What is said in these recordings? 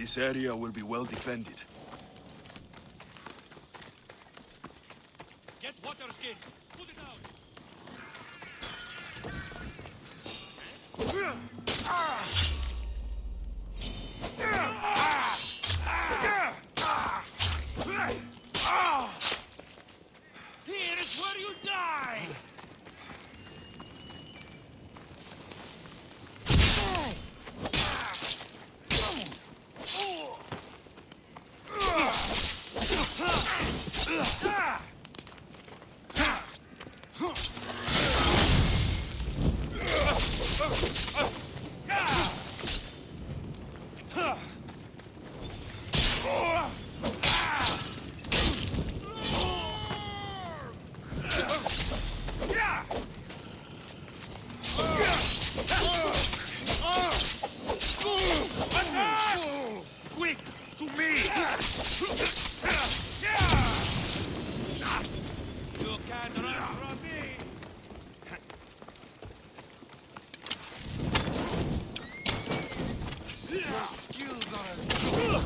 This area will be well defended. Get water skins! Put it out! Here is where you die! Quick, to me! You can't run from me! Your skills are...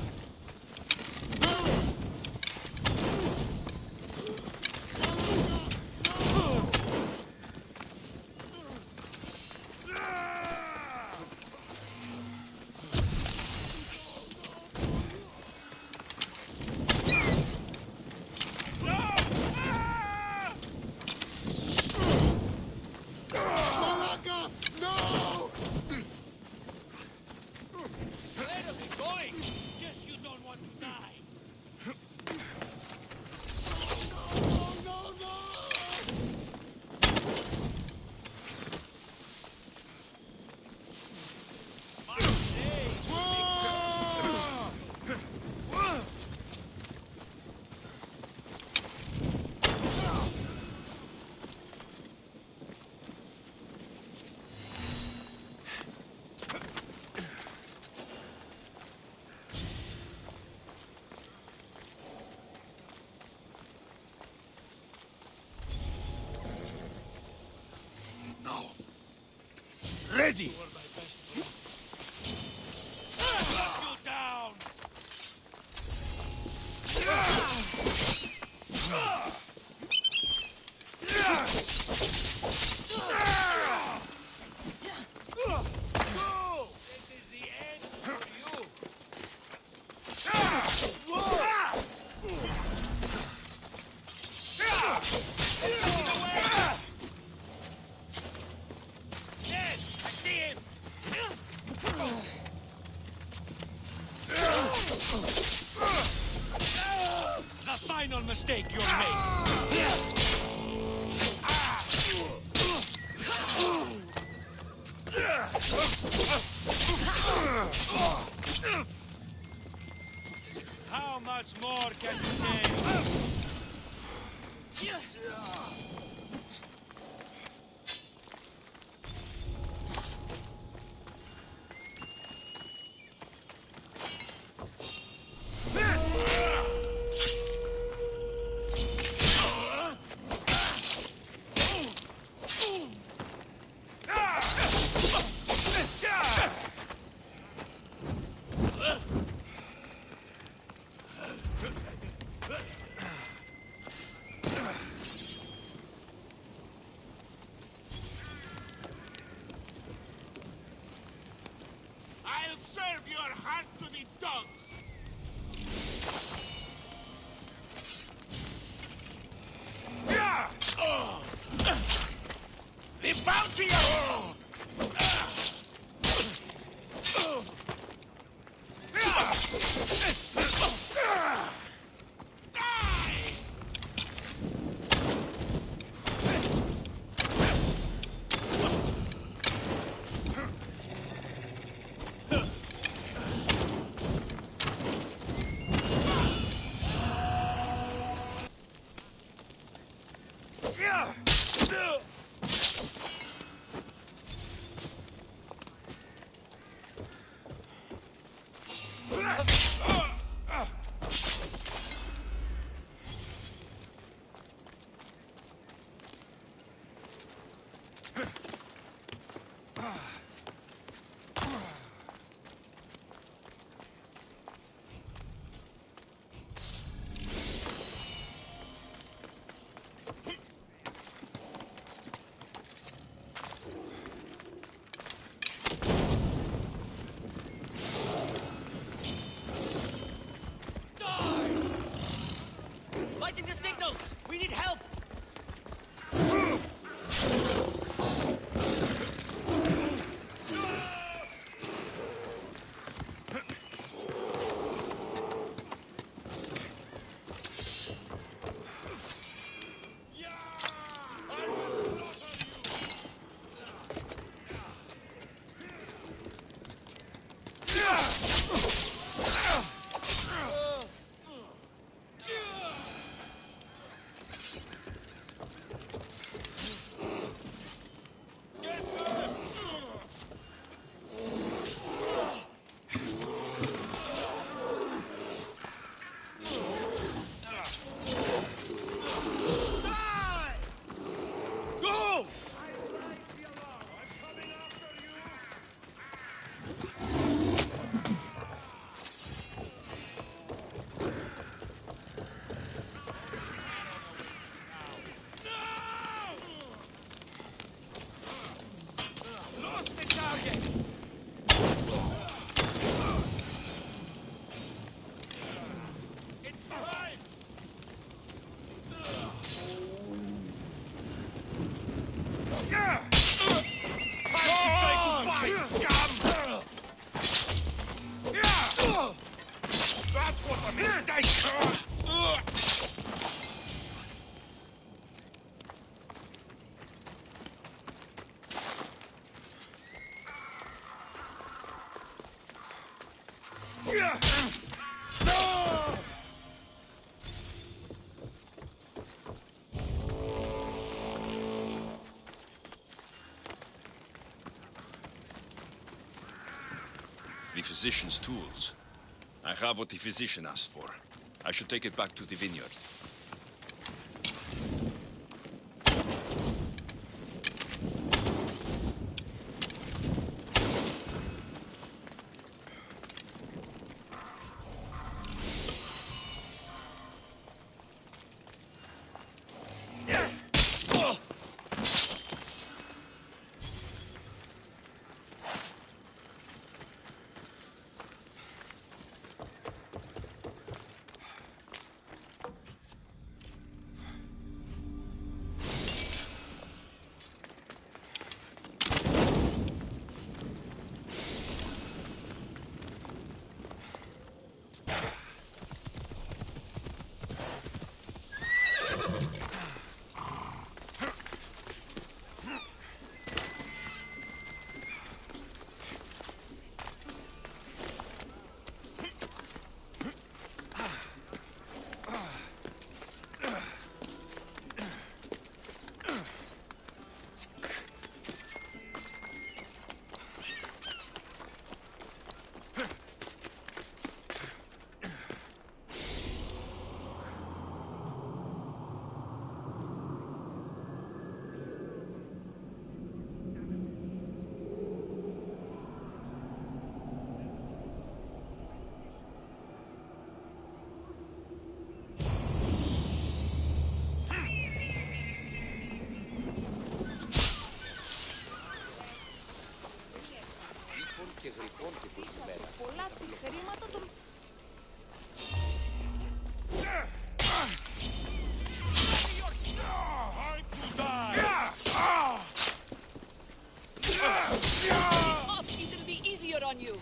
Ready! The final mistake you'll make! How much more can you take? I'll serve your heart to the dogs! The bounty of... Lost the target! It's behind! That was a mistake! The physician's tools. I have what the physician asked for. I should take it back to the vineyard. Πολλά τη χρήματα των... Up, it'll be easier on you.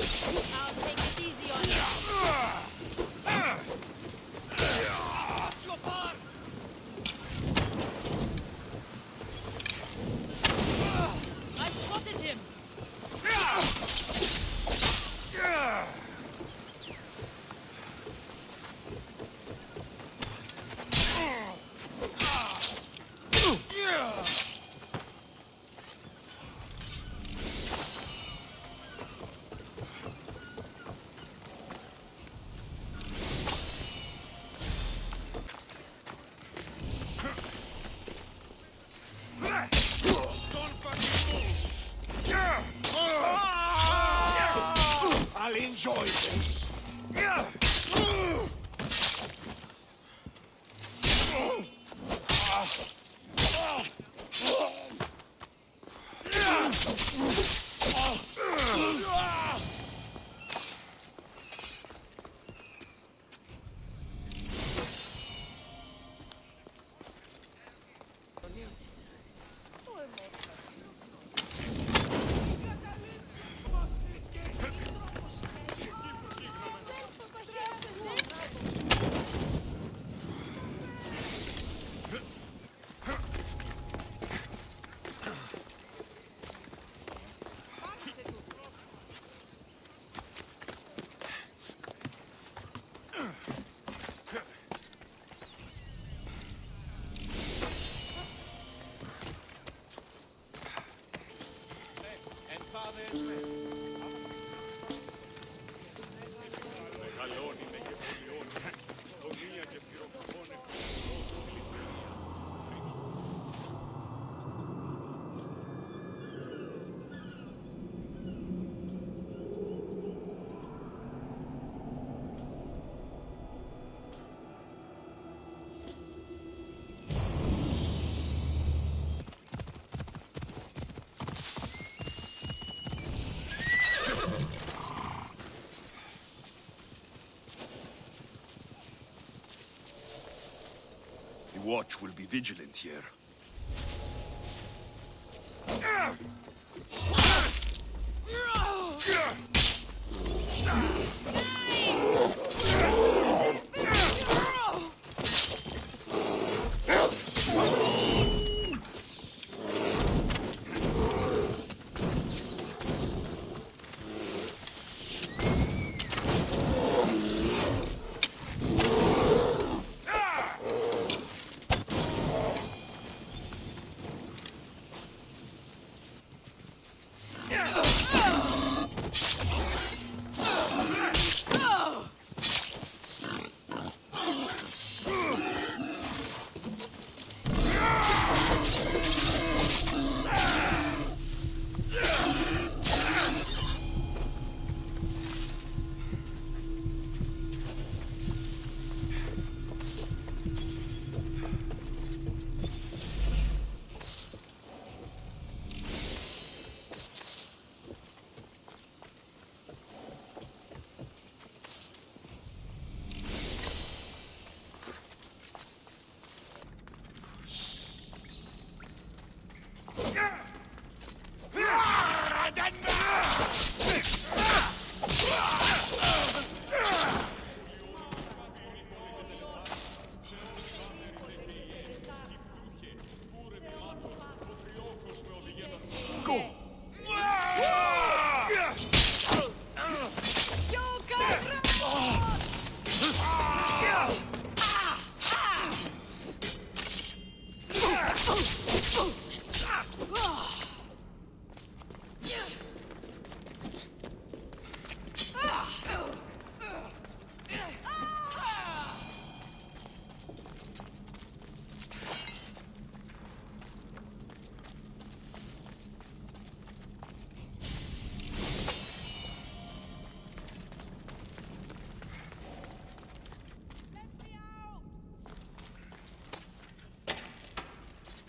I'll take it easy on you. I've spotted him. I'll enjoy this. The watch will be vigilant here.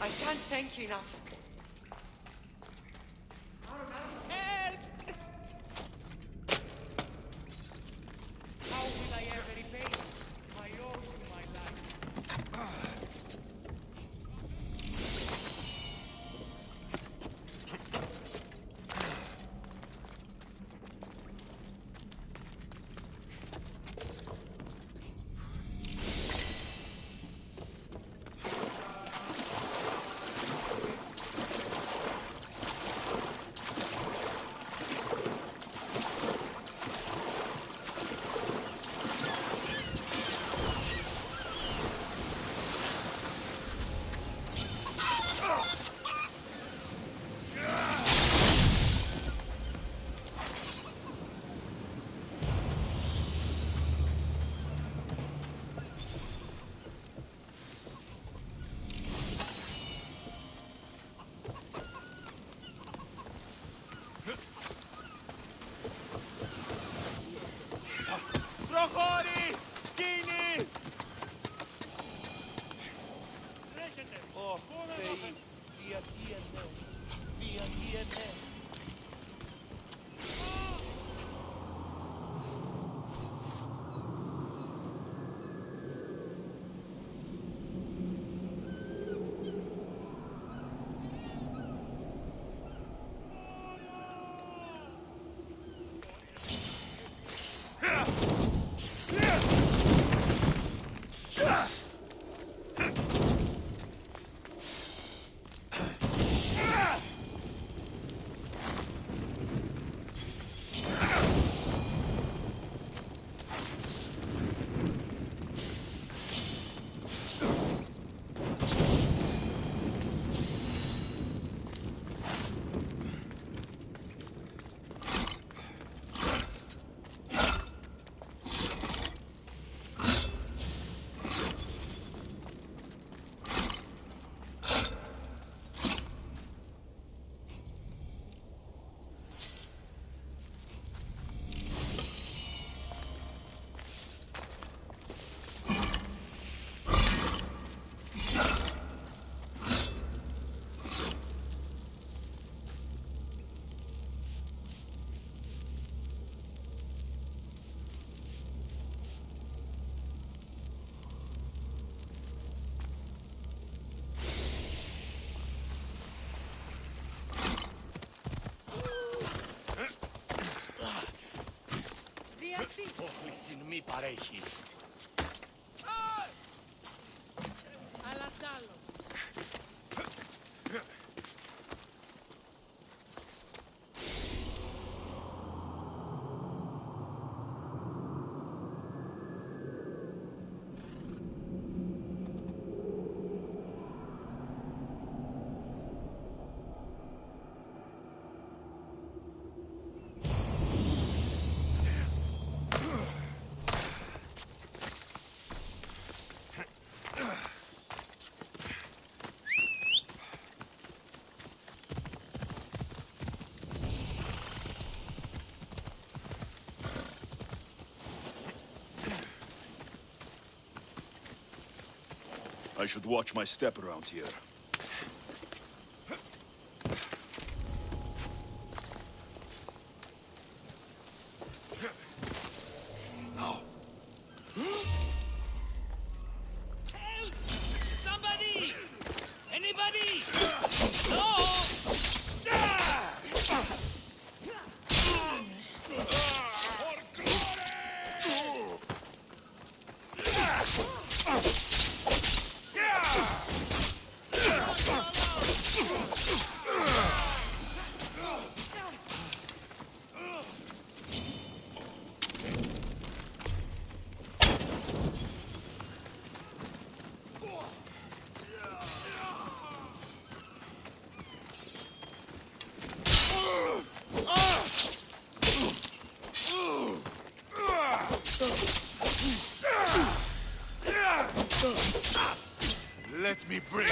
I can't thank you enough. Help! How will I ever repay you? My oath to my life. Όχλησιν μη παρέχεις. Alatalo. I should watch my step around here. Now. Help! Somebody! Anybody! No! Let me bring.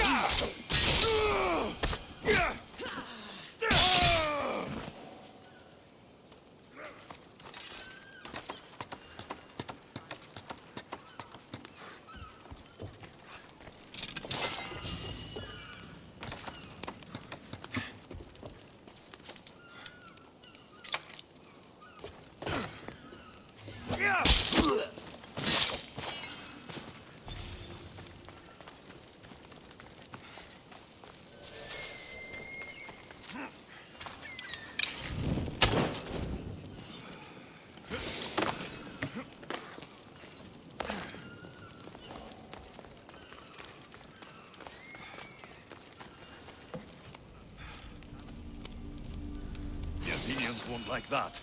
The Athenians won't like that.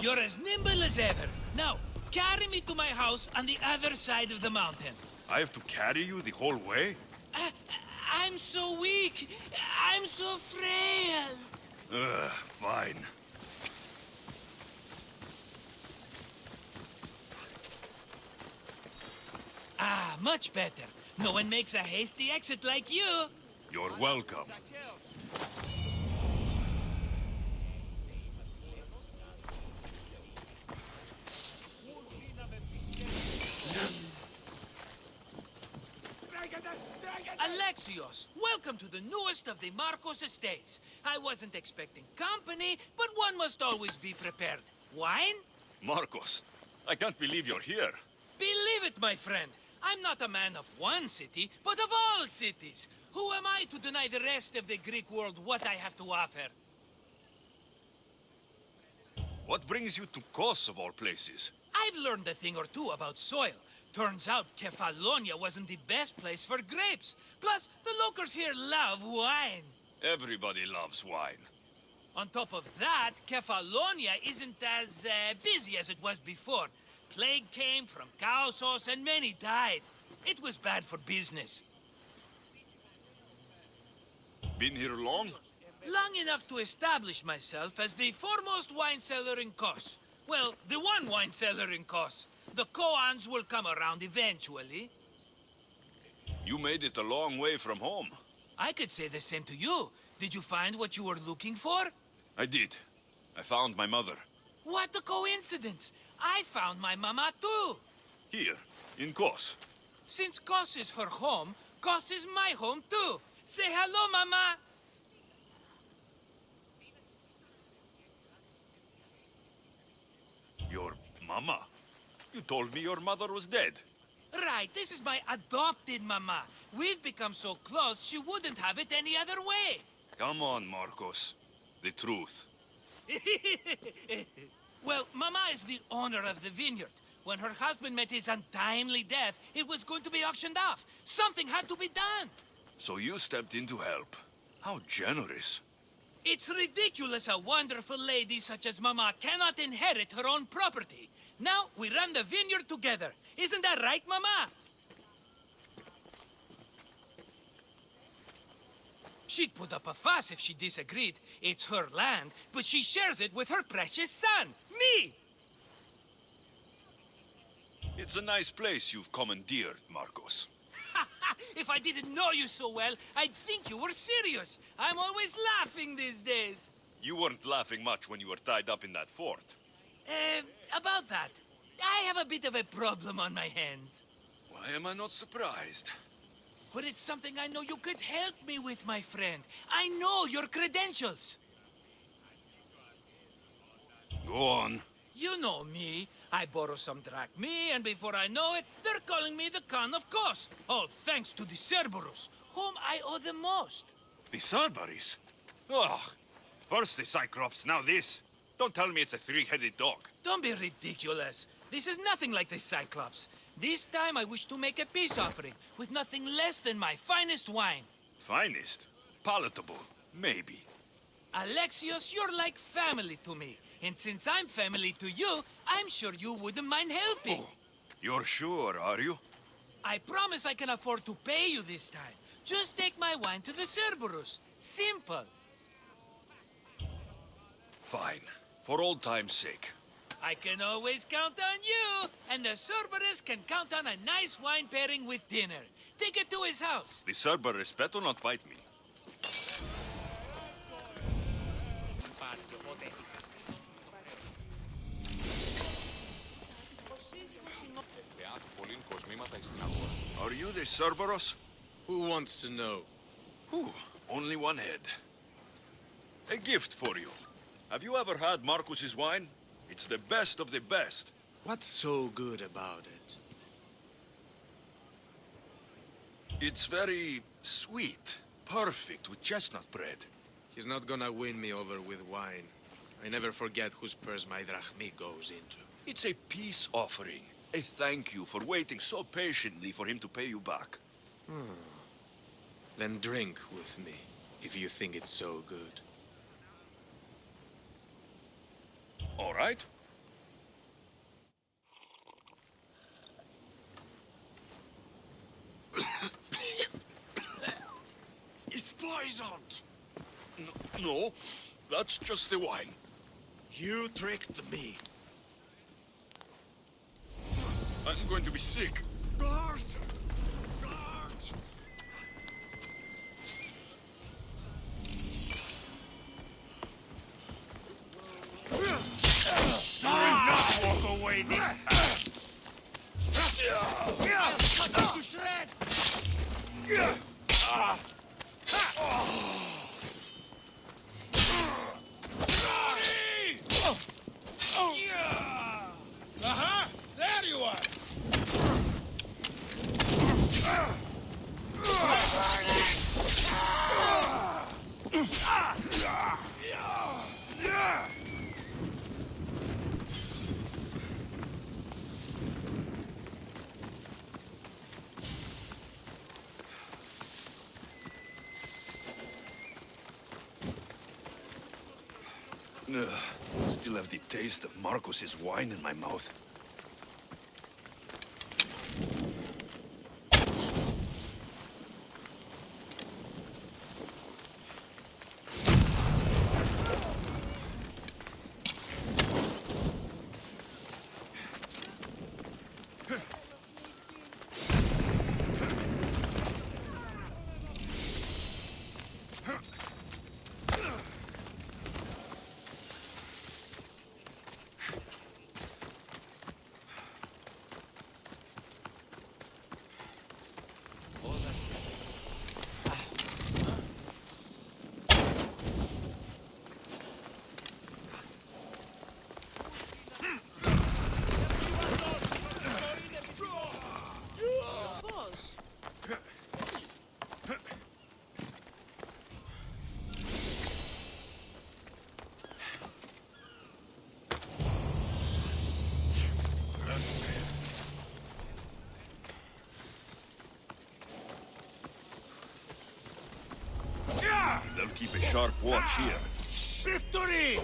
You're as nimble as ever. Now, carry me to my house on the other side of the mountain. I have to carry you the whole way? I'm so weak. I'm so frail. Fine. Ah, much better. No one makes a hasty exit like you. You're welcome. Alexios, welcome to the newest of the Marcos estates. I wasn't expecting company, but one must always be prepared. Wine? Marcos, I can't believe you're here. Believe it, my friend. I'm not a man of one city, but of all cities. Who am I to deny the rest of the Greek world what I have to offer? What brings you to Kos, of all places? I've learned a thing or two about soil. Turns out Kefalonia wasn't the best place for grapes. Plus, the locals here love wine. Everybody loves wine. On top of that, Kefalonia isn't as busy as it was before. Plague came from Chaosos and many died. It was bad for business. Been here long? Long enough to establish myself as the foremost wine seller in Kos. Well, the one wine seller in Kos. The Koans will come around eventually. You made it a long way from home. I could say the same to you. Did you find what you were looking for? I did. I found my mother. What a coincidence! I found my mama too! Here, in Kos. Since Kos is her home, Kos is my home too! Say hello, mama! Your mama? You told me your mother was dead. Right, this is my adopted mama. We've become so close, she wouldn't have it any other way. Come on, Marcos. The truth. Well, Mama is the owner of the vineyard. When her husband met his untimely death, it was going to be auctioned off. Something had to be done. So you stepped in to help. How generous. It's ridiculous a wonderful lady such as Mama cannot inherit her own property. Now we run the vineyard together. Isn't that right, Mama? She'd put up a fuss if she disagreed. It's her land, but she shares it with her precious son, me! It's a nice place you've commandeered, Marcos. If I didn't know you so well, I'd think you were serious. I'm always laughing these days. You weren't laughing much when you were tied up in that fort. About that, I have a bit of a problem on my hands. Why am I not surprised? But it's something I know you could help me with, my friend. I know your credentials. Go on. You know me. I borrow some drachmi, and before I know it, they're calling me the Khan of Kos. All thanks to the Cerberus, whom I owe the most. The Cerberus? Ugh. First the Cyclops, now this. Don't tell me it's a three-headed dog. Don't be ridiculous. This is nothing like the Cyclops. This time I wish to make a peace offering with nothing less than my finest wine. Finest? Palatable? Maybe. Alexios, you're like family to me. And since I'm family to you, I'm sure you wouldn't mind helping. Oh, you're sure, are you? I promise I can afford to pay you this time. Just take my wine to the Cerberus. Simple. Fine. For old time's sake. I can always count on you. And the Cerberus can count on a nice wine pairing with dinner. Take it to his house. The Cerberus better not bite me. Are you the Cerberus? Who wants to know? Ooh, only one head. A gift for you. Have you ever had Marcus's wine? It's the best of the best. What's so good about it? It's very sweet. Perfect with chestnut bread. He's not gonna win me over with wine. I never forget whose purse my drachmi goes into. It's a peace offering. A thank you for waiting so patiently for him to pay you back. Then drink with me, if you think it's so good. All right. It's poisoned! No, that's just the wine. You tricked me. I'm going to be sick. Guards! Guards! Do not walk away this time! I'll cut you to shreds! Uh-huh! There you are! Still have the taste of Marcus's wine in my mouth. Boss. They'll keep a sharp watch here. Victory!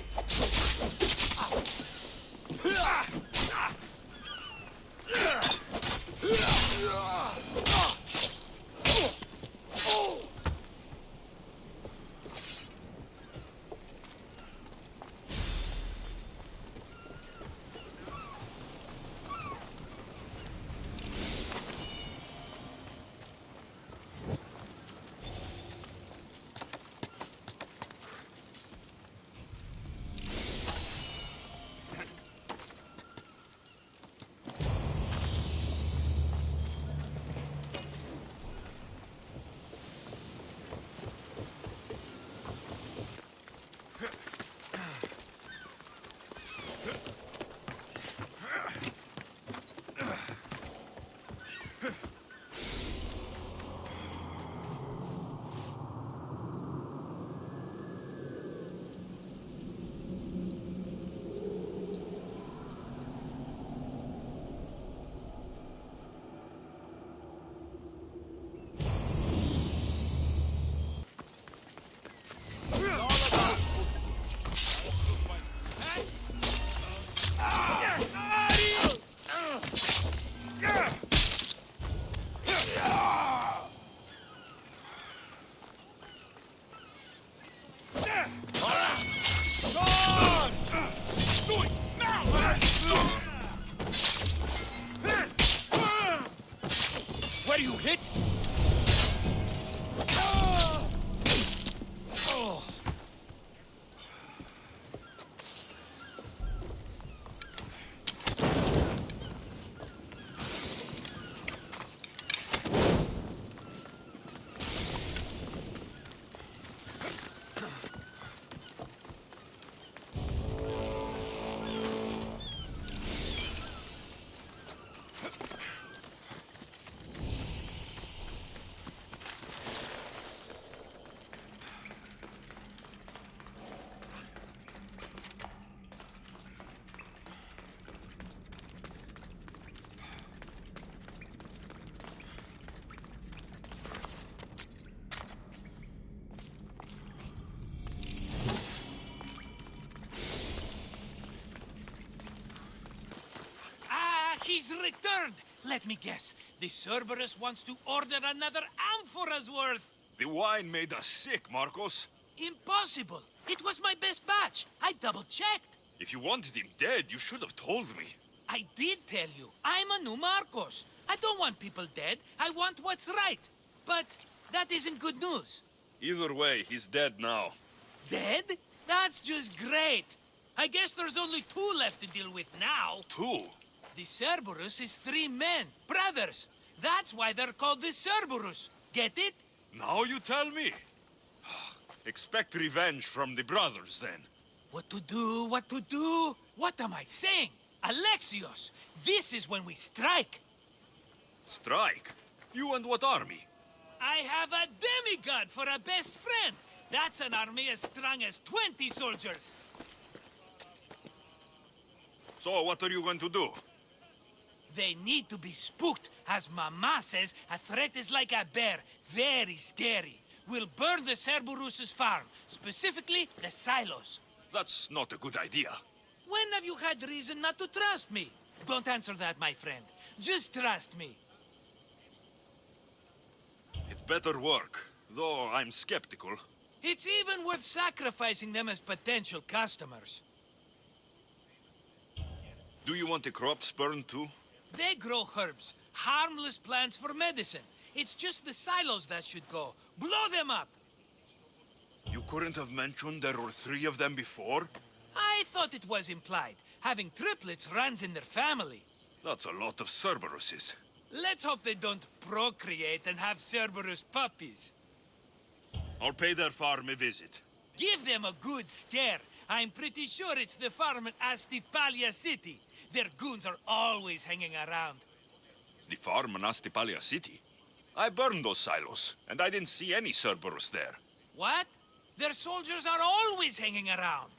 Where you hit? He's returned! Let me guess. The Cerberus wants to order another amphora's worth. The wine made us sick, Marcos. Impossible! It was my best batch. I double-checked. If you wanted him dead, you should have told me. I did tell you. I'm a new Marcos. I don't want people dead. I want what's right. But that isn't good news. Either way, he's dead now. Dead? That's just great. I guess there's only 2 left to deal with now. 2? The Cerberus is 3 men, brothers. That's why they're called the Cerberus. Get it? Now you tell me. Expect revenge from the brothers, then. What to do, what to do? What am I saying? Alexios, this is when we strike. Strike? You and what army? I have a demigod for a best friend. That's an army as strong as 20 soldiers. So what are you going to do? They need to be spooked. As Mama says, a threat is like a bear. Very scary. We'll burn the Cerberus's farm, specifically the silos. That's not a good idea. When have you had reason not to trust me? Don't answer that, my friend. Just trust me. It better work, though I'm skeptical. It's even worth sacrificing them as potential customers. Do you want the crops burned too? They grow herbs, harmless plants for medicine. It's just the silos that should go. Blow them up! You couldn't have mentioned there were 3 of them before? I thought it was implied. Having triplets runs in their family. That's a lot of Cerberuses. Let's hope they don't procreate and have Cerberus puppies. I'll pay their farm a visit. Give them a good scare. I'm pretty sure it's the farm in Astipalia City. Their goons are always hanging around. The farm in Astipalia City? I burned those silos, and I didn't see any Cerberus there. What? Their soldiers are always hanging around.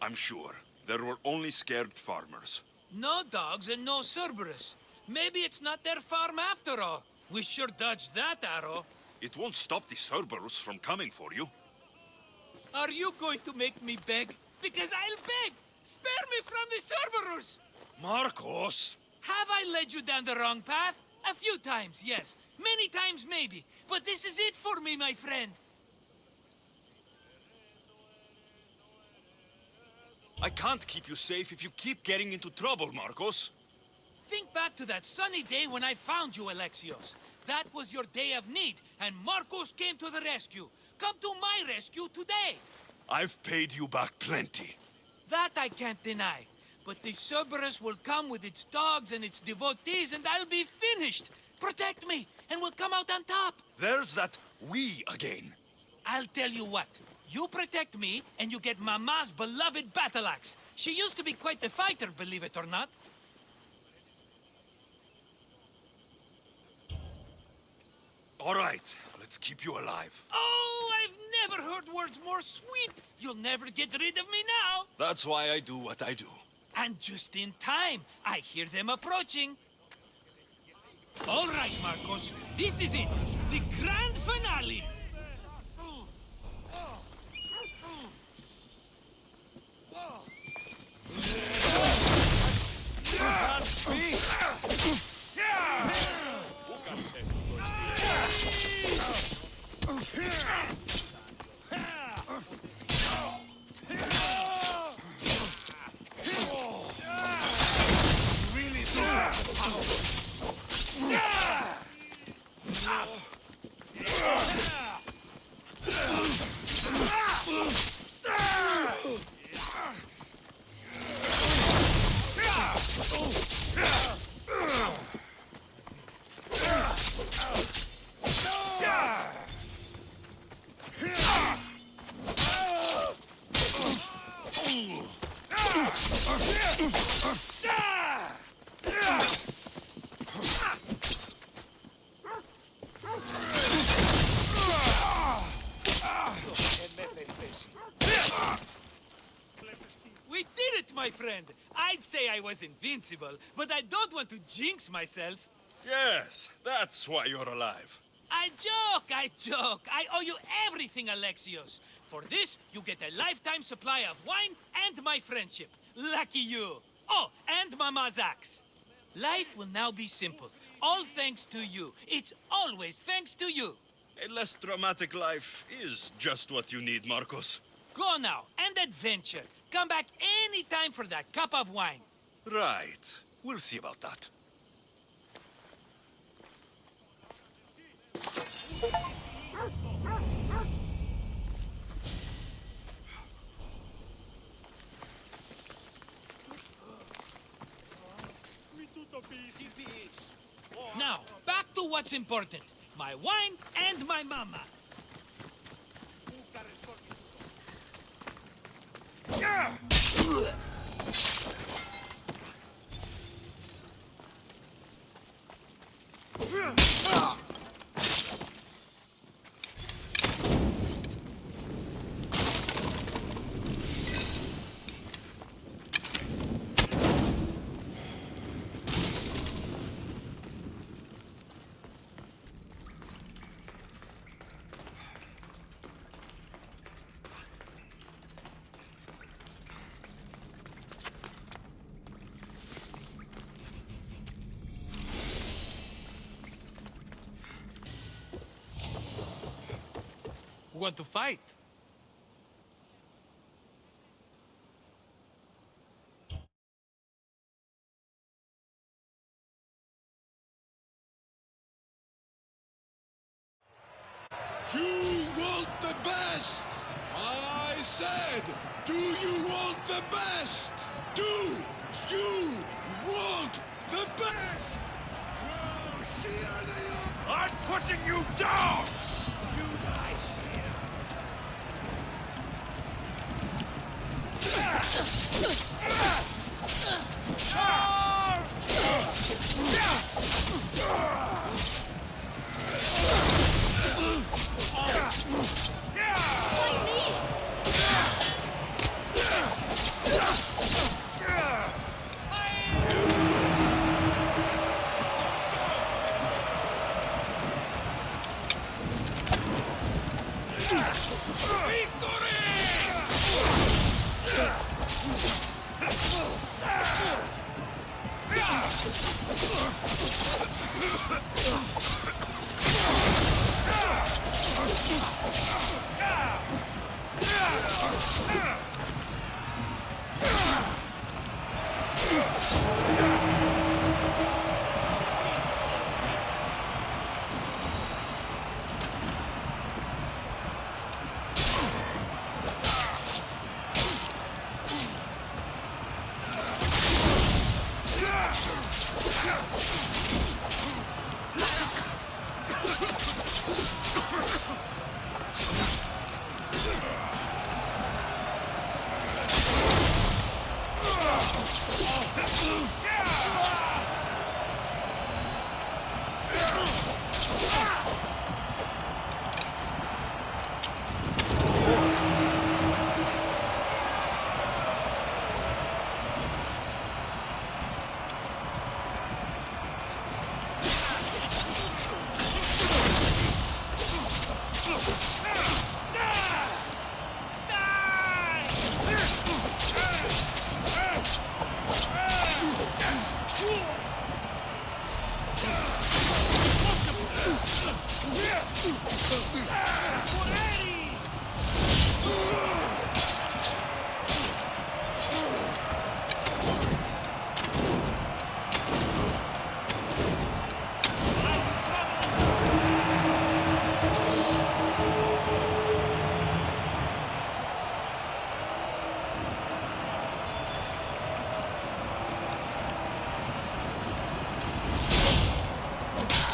I'm sure. There were only scared farmers. No dogs and no Cerberus. Maybe it's not their farm after all. We sure dodged that arrow. It won't stop the Cerberus from coming for you. Are you going to make me beg? Because I'll beg! Spare me from the Cerberus! Marcos! Have I led you down the wrong path? A few times, yes. Many times, maybe. But this is it for me, my friend. I can't keep you safe if you keep getting into trouble, Marcos. Think back to that sunny day when I found you, Alexios. That was your day of need, and Marcos came to the rescue. Come to my rescue today. I've paid you back plenty. That I can't deny. But the Cerberus will come with its dogs and its devotees, and I'll be finished. Protect me, and we'll come out on top. There's that we again. I'll tell you what. You protect me, and you get Mama's beloved battle axe. She used to be quite the fighter, believe it or not. All right, let's keep you alive. Oh, I've never heard words more sweet. You'll never get rid of me now. That's why I do what I do. And just in time, I hear them approaching. All right, Marcos, this is it. The grand finale. We did it, my friend. I'd say I was invincible, but I don't want to jinx myself. Yes, that's why you're alive. I joke, I joke. I owe you everything, Alexios. For this, you get a lifetime supply of wine and my friendship. Lucky you. Oh, and Mama's axe. Life will now be simple. All thanks to you. It's always thanks to you. A less dramatic life is just what you need, Marcos. Go now, and adventure. Come back any time for that cup of wine. Right. We'll see about that. Now, back to what's important. My wine and my mama. want to fight? You want the best! I said, do you want the best? Do you want the best? Well, here they are! I'm putting you down! You guys here!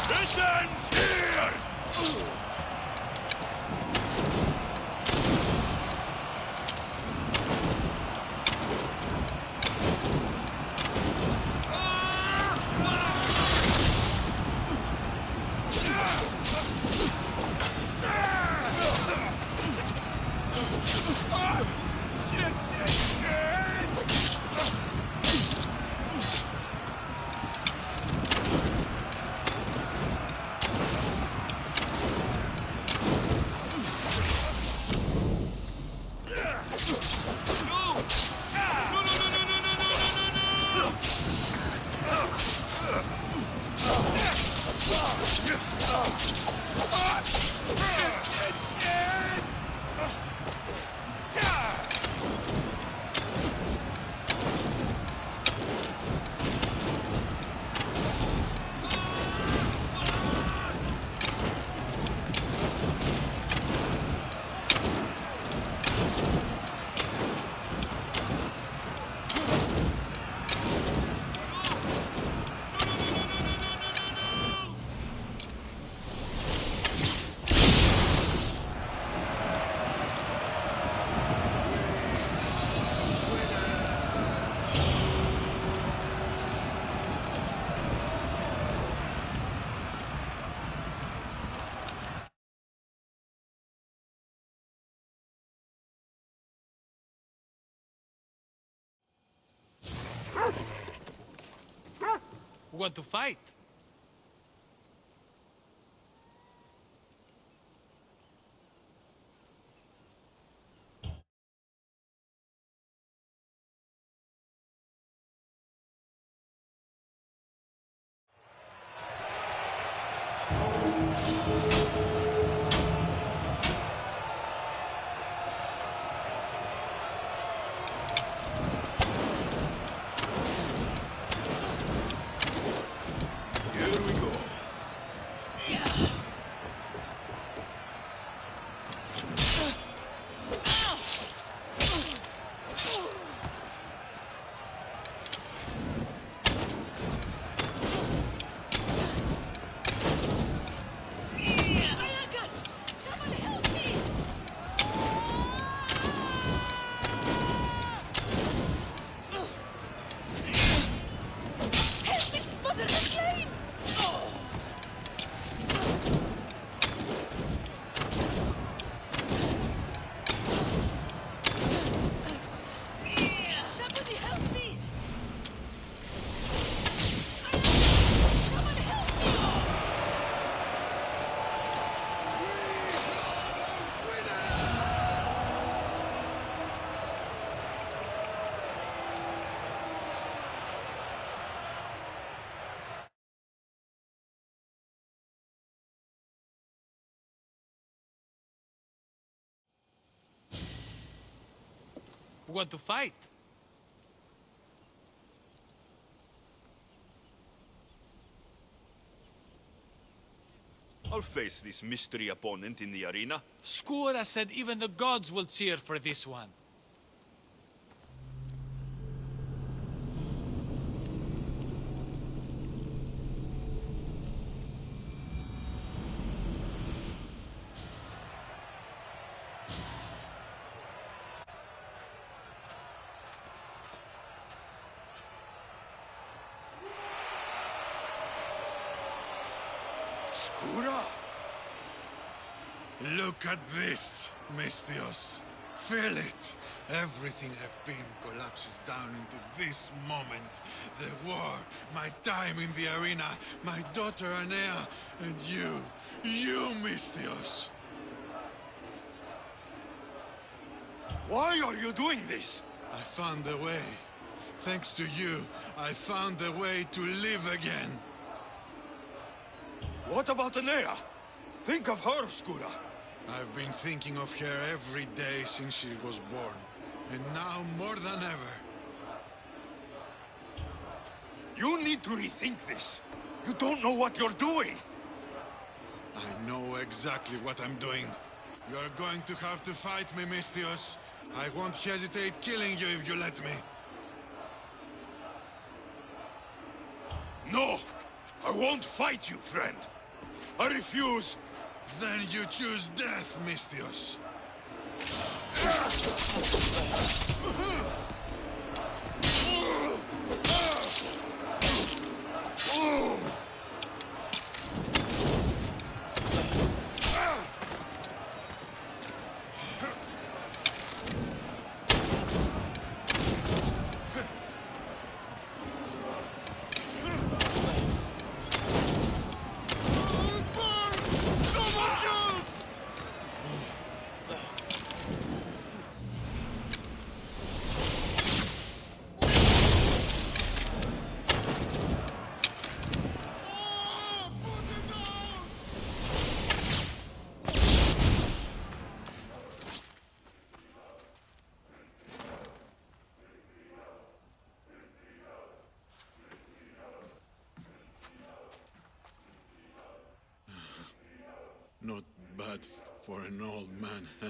This ends here! Who want to fight? Want to fight? I'll face this mystery opponent in the arena. Skura said even the gods will cheer for this one. Skura? Look at this, Misthios. Feel it. Everything I've been collapses down into this moment. The war, my time in the arena, my daughter Anea, and you, Misthios. Why are you doing this? I found a way. Thanks to you, I found a way to live again. What about Anea? Think of her, Skura. I've been thinking of her every day since she was born. And now more than ever. You need to rethink this. You don't know what you're doing. I know exactly what I'm doing. You're going to have to fight me, Misthios. I won't hesitate killing you if you let me. No! I won't fight you, friend. I refuse. Then you choose death, Misthios. Not bad for an old man, huh?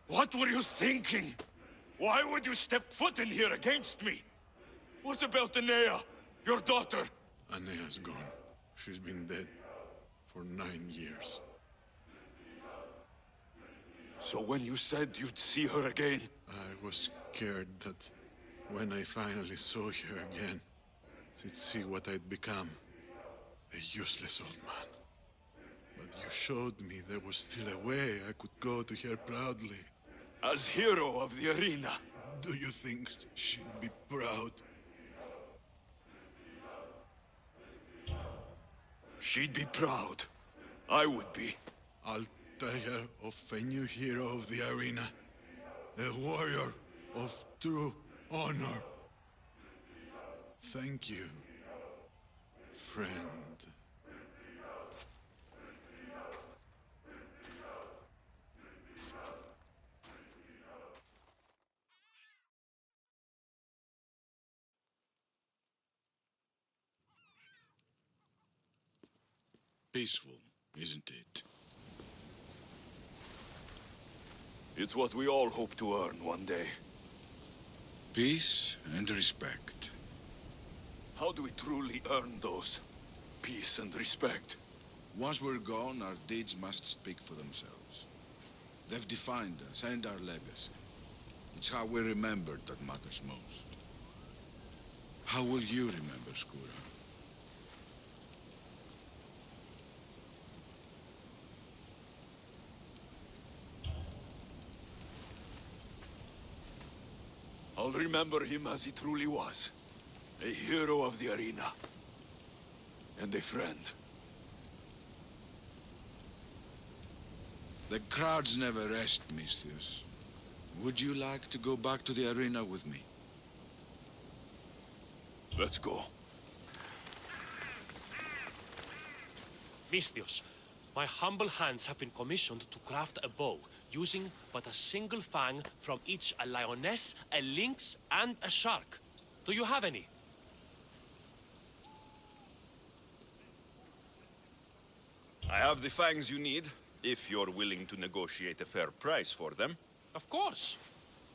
What were you thinking? Why would you step foot in here against me? What about Anea, your daughter? Anea's gone. She's been dead for 9 years. So when you said you'd see her again... I was scared that when I finally saw her again, she'd see what I'd become. A useless old man. But you showed me there was still a way I could go to her proudly. As hero of the arena. Do you think she'd be proud? She'd be proud. I would be. I'll tell her of a new hero of the arena. A warrior of true honor. Thank you, friend. Peaceful, isn't it? It's what we all hope to earn one day. Peace and respect. How do we truly earn those? Peace and respect. Once we're gone, our deeds must speak for themselves. They've defined us and our legacy. It's how we're remembered that matters most. How will you remember, Skura? I'll remember him as he truly was. A hero of the arena. And a friend. The crowds never rest, Misthios. Would you like to go back to the arena with me? Let's go. Misthios, My humble hands have been commissioned to craft a bow, using but a single fang from each a lioness, a lynx, and a shark. Do you have any? I have the fangs you need, if you're willing to negotiate a fair price for them. Of course.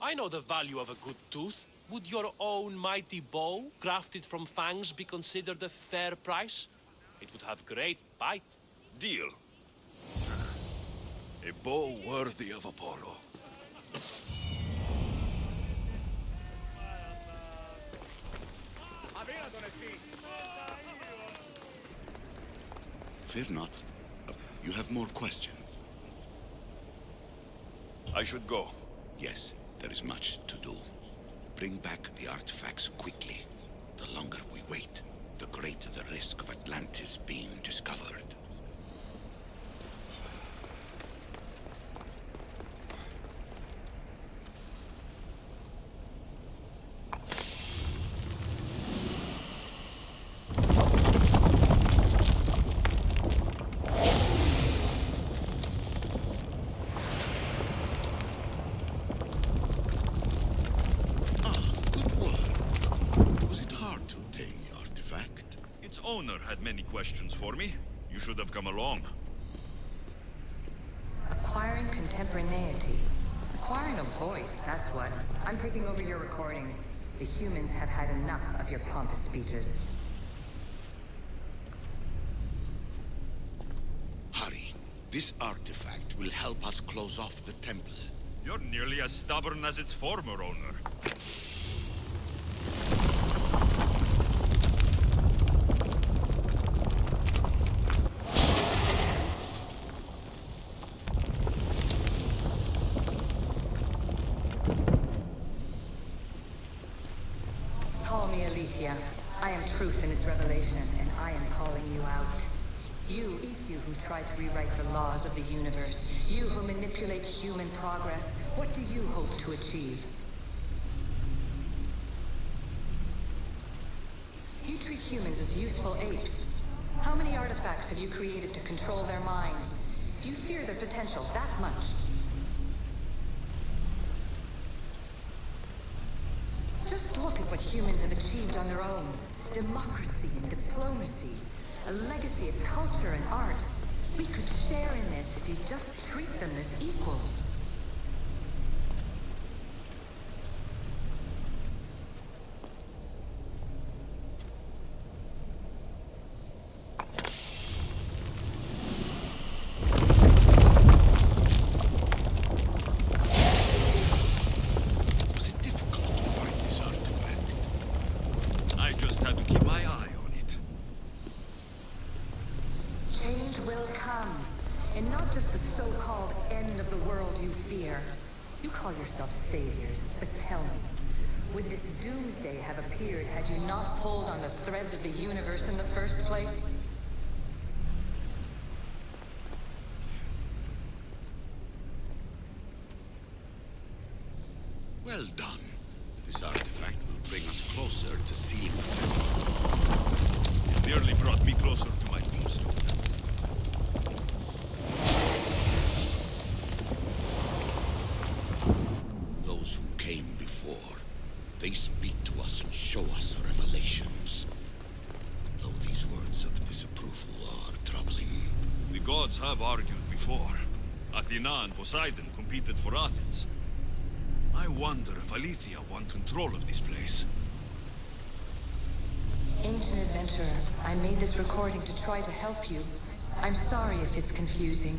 I know the value of a good tooth. Would your own mighty bow, crafted from fangs, be considered a fair price? It would have great bite. Deal. A bow worthy of Apollo. Fear not. You have more questions. I should go. Yes, there is much to do. Bring back the artifacts quickly. The longer we wait, the greater the risk of Atlantis being discovered. Owner had many questions for me. You should have come along. Acquiring contemporaneity. Acquiring a voice, that's what. I'm taking over your recordings. The humans have had enough of your pompous speeches. Hurry. This artifact will help us close off the temple. You're nearly as stubborn as its former owner. Call me Aletheia. I am truth in its revelation, and I am calling you out. You, Isu, who try to rewrite the laws of the universe. You who manipulate human progress. What do you hope to achieve? You treat humans as useful apes. How many artifacts have you created to control their minds? Do you fear their potential that much? Just look at what humans have achieved on their own. Democracy and diplomacy. A legacy of culture and art. We could share in this if you just treat them as equals. Was it difficult to find this artifact? I just had to keep my eye on it. Change will come. And not just the so-called end of the world you fear. You call yourself saviors, but tell me, would this doomsday have appeared had you not pulled on the threads of the universe in the first place? Well done. This artifact will bring us closer to sealing the temple. It nearly brought me closer to my tombstone. Those who came before, they speak to us and show us revelations. Though these words of disapproval are troubling. The gods have argued before. Athena and Poseidon competed for Athens. I wonder if Aletheia won control of this place. Ancient adventurer, I made this recording to try to help you. I'm sorry if it's confusing.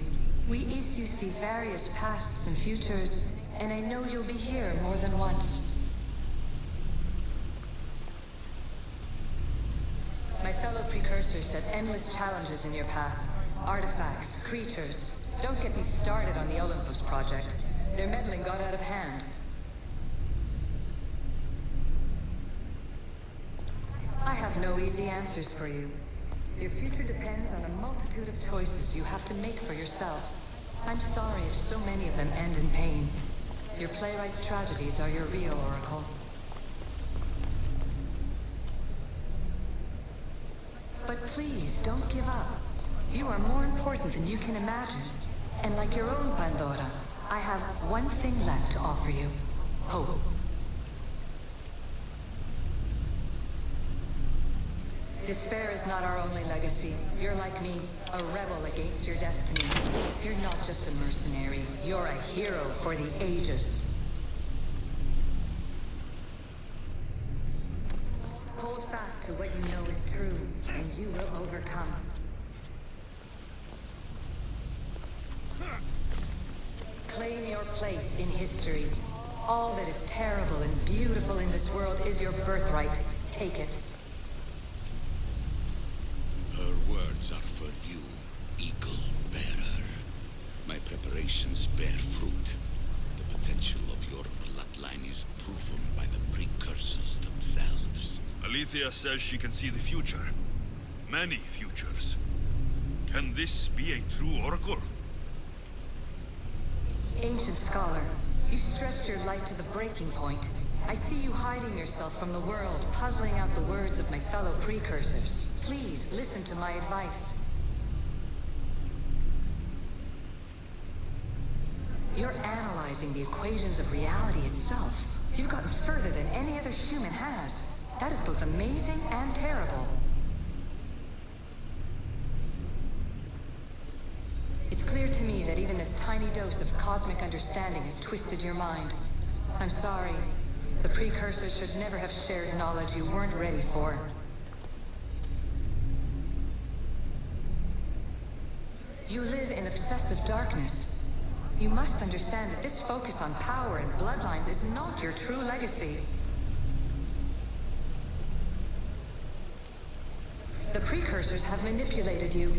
We Isu see various pasts and futures, and I know you'll be here more than once. My fellow precursors set endless challenges in your path. Artifacts, creatures. Don't get me started on the Olympus project. Their meddling got out of hand. I have no easy answers for you. Your future depends on a multitude of choices you have to make for yourself. I'm sorry if so many of them end in pain. Your playwright's tragedies are your real oracle. But please, don't give up. You are more important than you can imagine. And like your own Pandora, I have one thing left to offer you. Hope. Despair is not our only legacy. You're like me, a rebel against your destiny. You're not just a mercenary, you're a hero for the ages. Hold fast to what you know is true, and you will overcome. Claim your place in history. All that is terrible and beautiful in this world is your birthright. Take it. Her words are for you, Eagle Bearer. My preparations bear fruit. The potential of your bloodline is proven by the precursors themselves. Alethea says she can see the future. Many futures. Can this be a true oracle? Ancient scholar, you stretched your life to the breaking point. I see you hiding yourself from the world, puzzling out the words of my fellow precursors. Please, listen to my advice. You're analyzing the equations of reality itself. You've gotten further than any other human has. That is both amazing and terrible. It's clear to me that even this tiny dose of cosmic understanding has twisted your mind. I'm sorry. The precursors should never have shared knowledge you weren't ready for. You live in obsessive darkness. You must understand that this focus on power and bloodlines is not your true legacy. The precursors have manipulated you.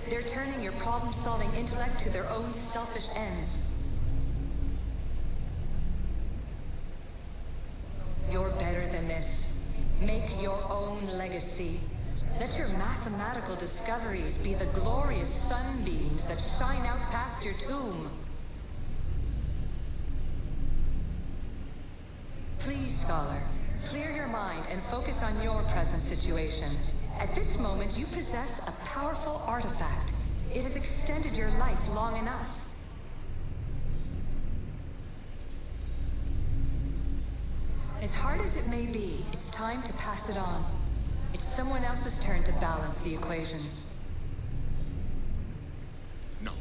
They're turning your problem-solving intellect to their own selfish ends. You're better than this. Make your own legacy. Let your mathematical discoveries be the glorious sunbeams that shine out past your tomb. Please, scholar, clear your mind and focus on your present situation. At this moment, you possess a powerful artifact. It has extended your life long enough. As hard as it may be, it's time to pass it on. It's someone else's turn to balance the equations. No,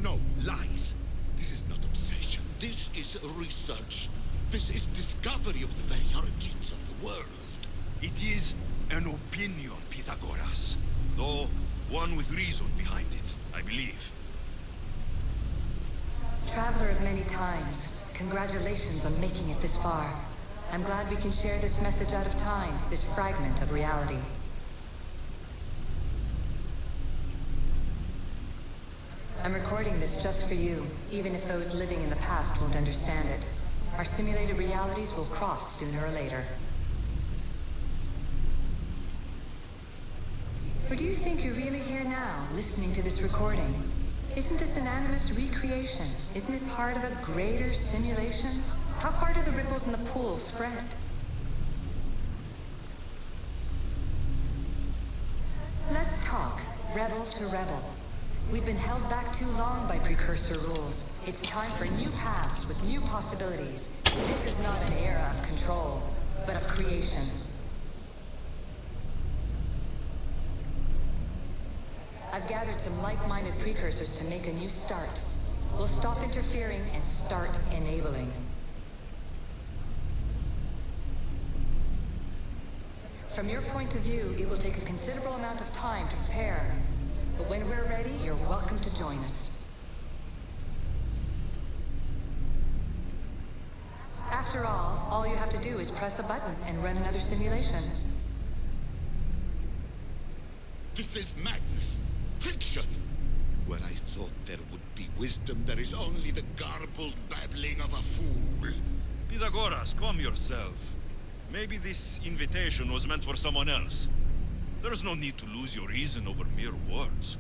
no, lies. This is not obsession. This is research. This is discovery of the very origins of the world. It is an opinion, Pythagoras. Though one with reason behind it, I believe. Traveler of many times, congratulations on making it this far. I'm glad we can share this message out of time, this fragment of reality. I'm recording this just for you, even if those living in the past won't understand it. Our simulated realities will cross sooner or later. Or do you think you're really here now, listening to this recording? Isn't this an animus recreation? Isn't it part of a greater simulation? How far do the ripples in the pool spread? Let's talk, rebel to rebel. We've been held back too long by precursor rules. It's time for new paths with new possibilities. This is not an era of control, but of creation. I've gathered some like-minded precursors to make a new start. We'll stop interfering and start enabling. From your point of view, it will take a considerable amount of time to prepare. But when we're ready, you're welcome to join us. After all you have to do is press a button and run another simulation. This is madness. Fiction! Where I thought there would be wisdom, there is only the garbled babbling of a fool. Pythagoras, calm yourself. Maybe this invitation was meant for someone else. There's no need to lose your reason over mere words.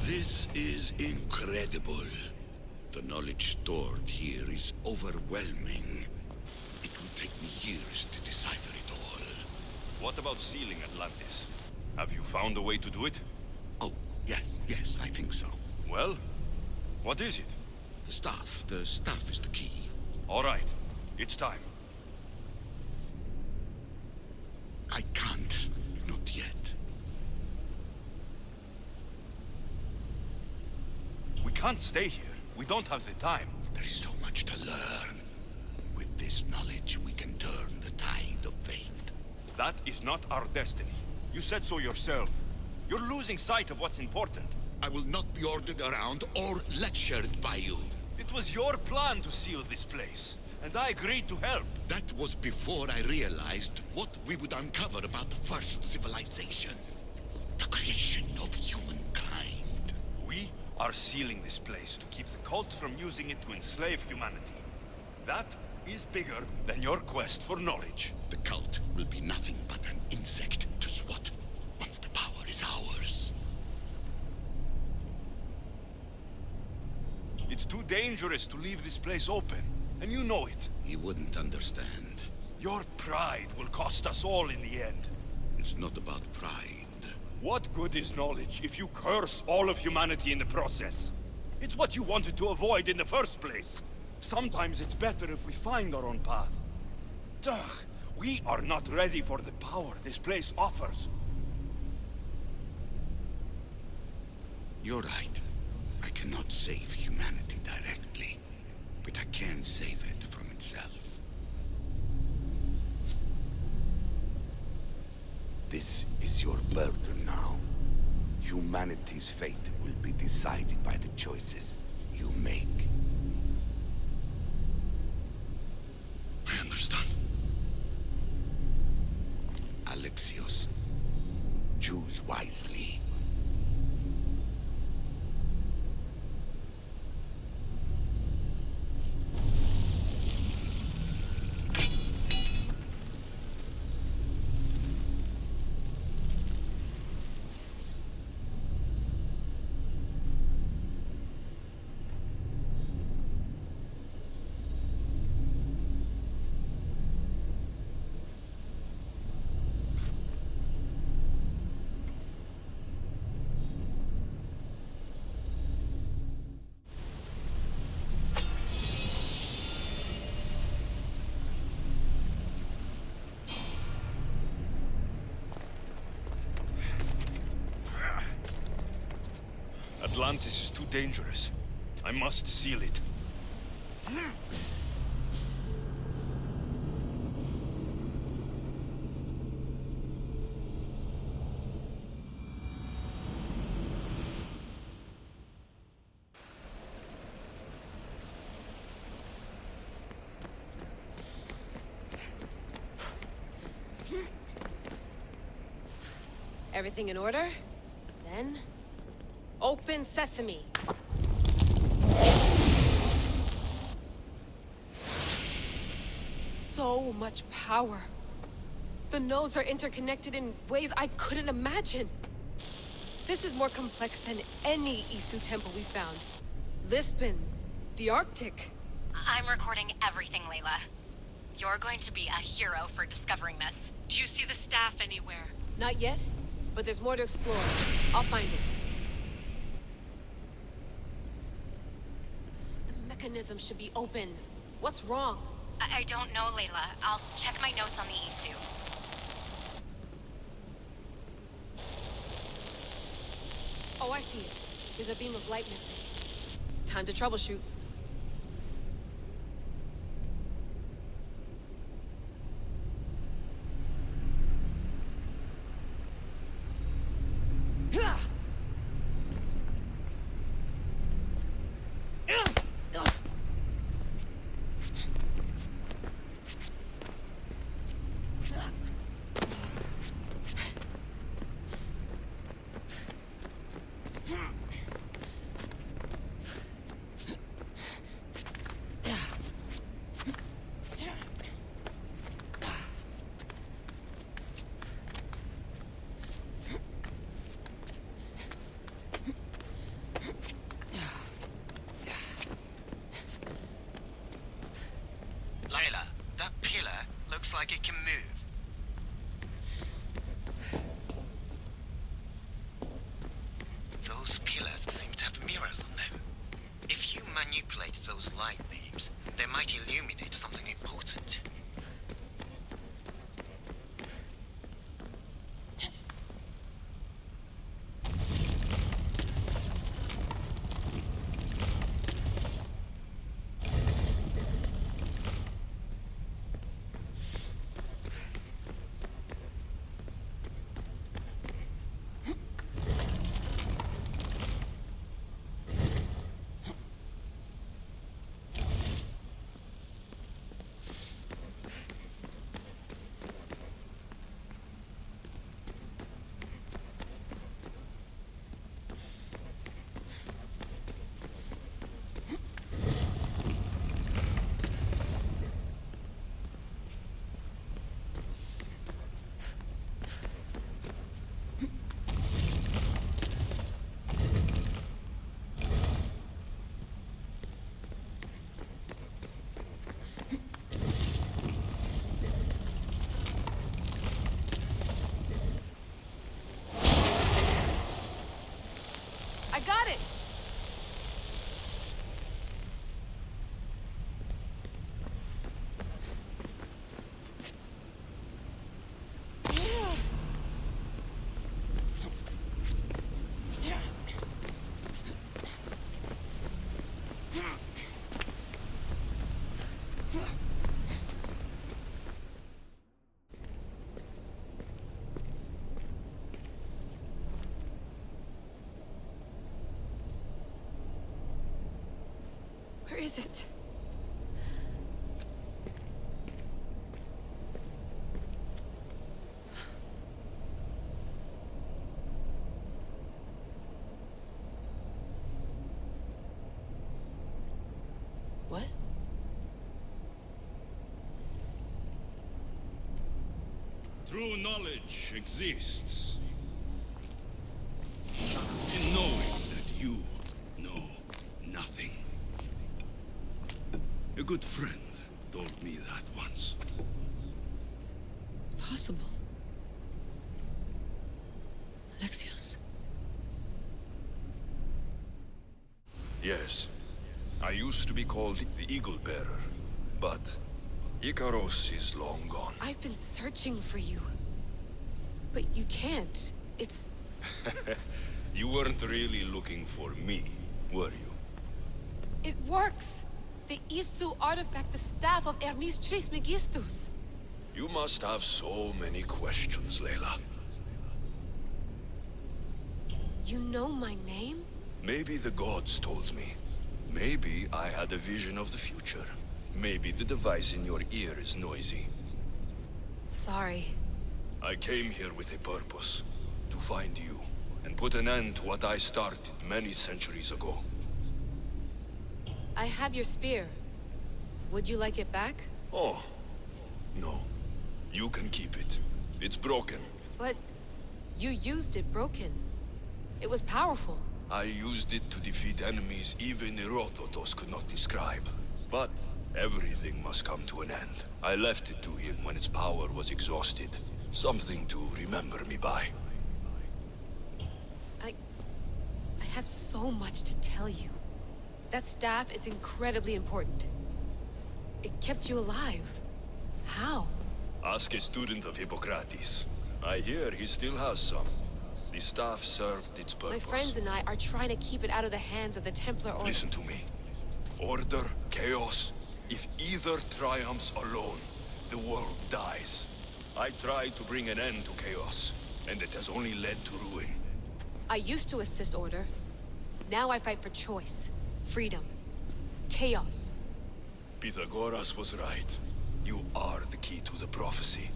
This is incredible. The knowledge stored here is overwhelming. What about sealing Atlantis? Have you found a way to do it? Oh, yes, I think so. Well, what is it? The staff is the key. All right, it's time. I can't, not yet. We can't stay here. We don't have the time. There is so much to learn. With this knowledge, we can turn the tide of fate. That is not our destiny. You said so yourself. You're losing sight of what's important. I will not be ordered around or lectured by you. It was your plan to seal this place, and I agreed to help. That was before I realized what we would uncover about the first civilization. The creation of humankind. We are sealing this place to keep the cult from using it to enslave humanity. That is bigger than your quest for knowledge. The cult will be nothing but an insect to swat once the power is ours. It's too dangerous to leave this place open, and you know it. You wouldn't understand. Your pride will cost us all in the end. It's not about pride. What good is knowledge if you curse all of humanity in the process? It's what you wanted to avoid in the first place. Sometimes it's better if we find our own path. Ugh, we are not ready for the power this place offers. You're right. I cannot save humanity directly, but I can save it from itself. This is your burden now. Humanity's fate will be decided by the choices you make. I understand. Alexios, choose wisely. Atlantis is too dangerous. I must seal it. Everything in order? Then... open sesame. So much power. The nodes are interconnected in ways I couldn't imagine. This is more complex than any Isu temple we found. Lisbon, the Arctic. I'm recording everything, Layla. You're going to be a hero for discovering this. Do you see the staff anywhere? Not yet, but there's more to explore. I'll find it. The mechanism should be open. What's wrong? I don't know, Layla. I'll check my notes on the Isu. Oh, I see it. There's a beam of light missing. Time to troubleshoot. Layla, that pillar looks like it can move. Where is it? What? True knowledge exists in knowing that you know nothing. A good friend told me that once. Possible. Alexios. Yes. I used to be called the Eagle Bearer, but Icaros is long gone. I've been searching for you. But you can't. It's... You weren't really looking for me, were you? It works! The Isu artifact, the staff of Hermes Trismegistus. You must have so many questions, Layla. You know my name? Maybe the gods told me. Maybe I had a vision of the future. Maybe the device in your ear is noisy. Sorry. I came here with a purpose. To find you, and put an end to what I started many centuries ago. I have your spear. Would you like it back? Oh. No. You can keep it. It's broken. But you used it broken. It was powerful. I used it to defeat enemies even Herodotus could not describe. But everything must come to an end. I left it to him when its power was exhausted. Something to remember me by. I have so much to tell you. That staff is incredibly important. It kept you alive. How? Ask a student of Hippocrates. I hear he still has some. The staff served its purpose. My friends and I are trying to keep it out of the hands of the Templar Order. Listen to me. Order, chaos. If either triumphs alone, the world dies. I tried to bring an end to chaos, and it has only led to ruin. I used to assist Order. Now I fight for choice, freedom, chaos. Pythagoras was right. You are the key to the prophecy.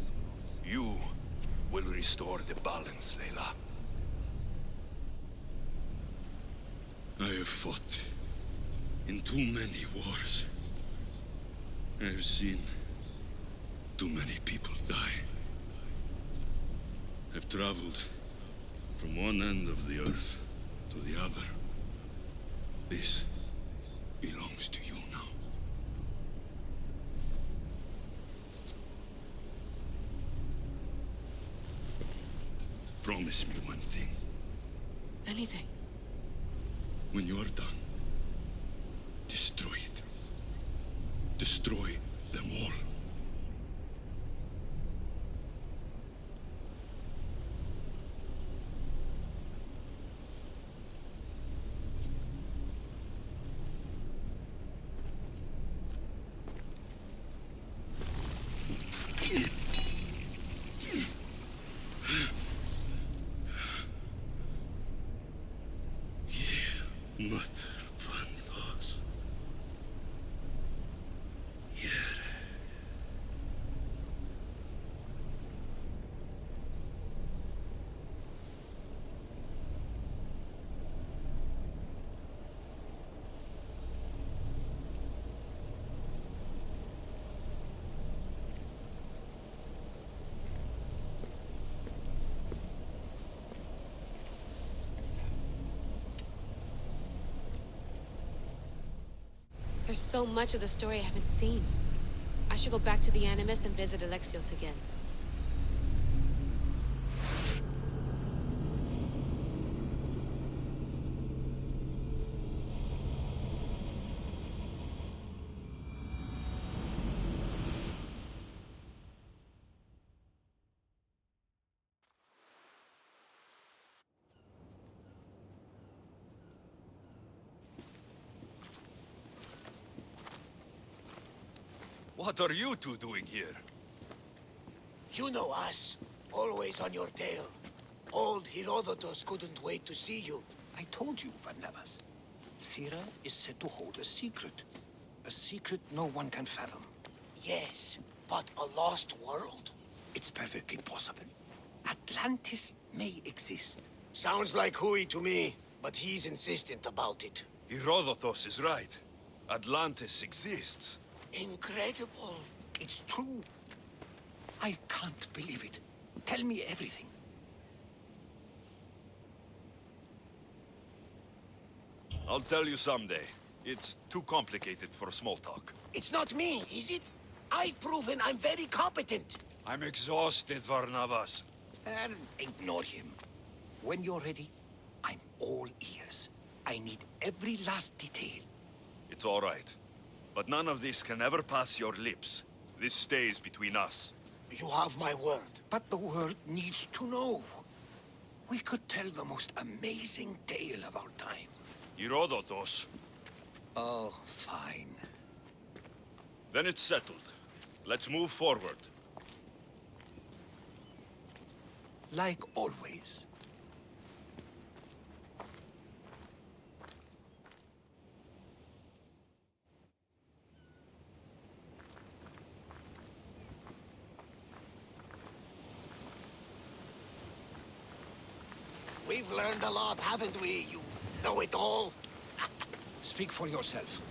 You will restore the balance, Layla. I have fought in too many wars. I have seen too many people die. I've traveled from one end of the earth to the other. This belongs to you now. Promise me one thing. Anything. When you're done, destroy it. Destroy them all. There's so much of the story I haven't seen. I should go back to the Animus and visit Alexios again. What are you two doing here? You know us. Always on your tail. Old Herodotus couldn't wait to see you. I told you, Varnavas. Sira is said to hold a secret. A secret no one can fathom. Yes, but a lost world? It's perfectly possible. Atlantis may exist. Sounds like Hui to me, but he's insistent about it. Herodotus is right. Atlantis exists. Incredible. It's true. I can't believe it. Tell me everything. I'll tell you someday. It's too complicated for small talk. It's not me, is it? I've proven I'm very competent. I'm exhausted, Varnavas. Ignore him. When you're ready, I'm all ears. I need every last detail. It's all right. But none of this can ever pass your lips. This stays between us. You have my word. But the world needs to know. We could tell the most amazing tale of our time. Herodotus. Oh, fine. Then it's settled. Let's move forward. Like always. We've learned a lot, haven't we, you know-it-all? Speak for yourself.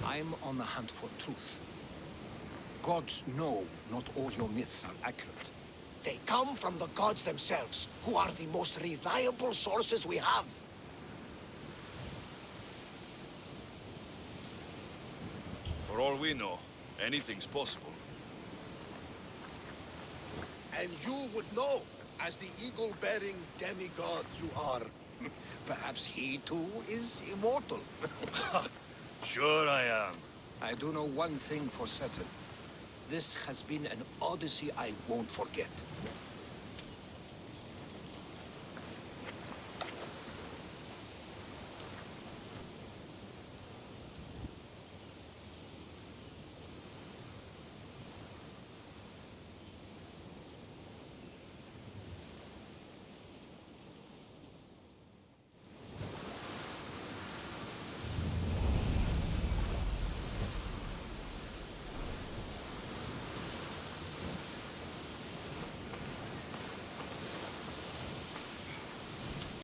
I'm on the hunt for truth. Gods know not all your myths are accurate. They come from the gods themselves, who are the most reliable sources we have. For all we know, anything's possible. And you would know, as the eagle-bearing demigod you are. Perhaps he too is immortal. Sure I am. I do know one thing for certain. This has been an Odyssey I won't forget.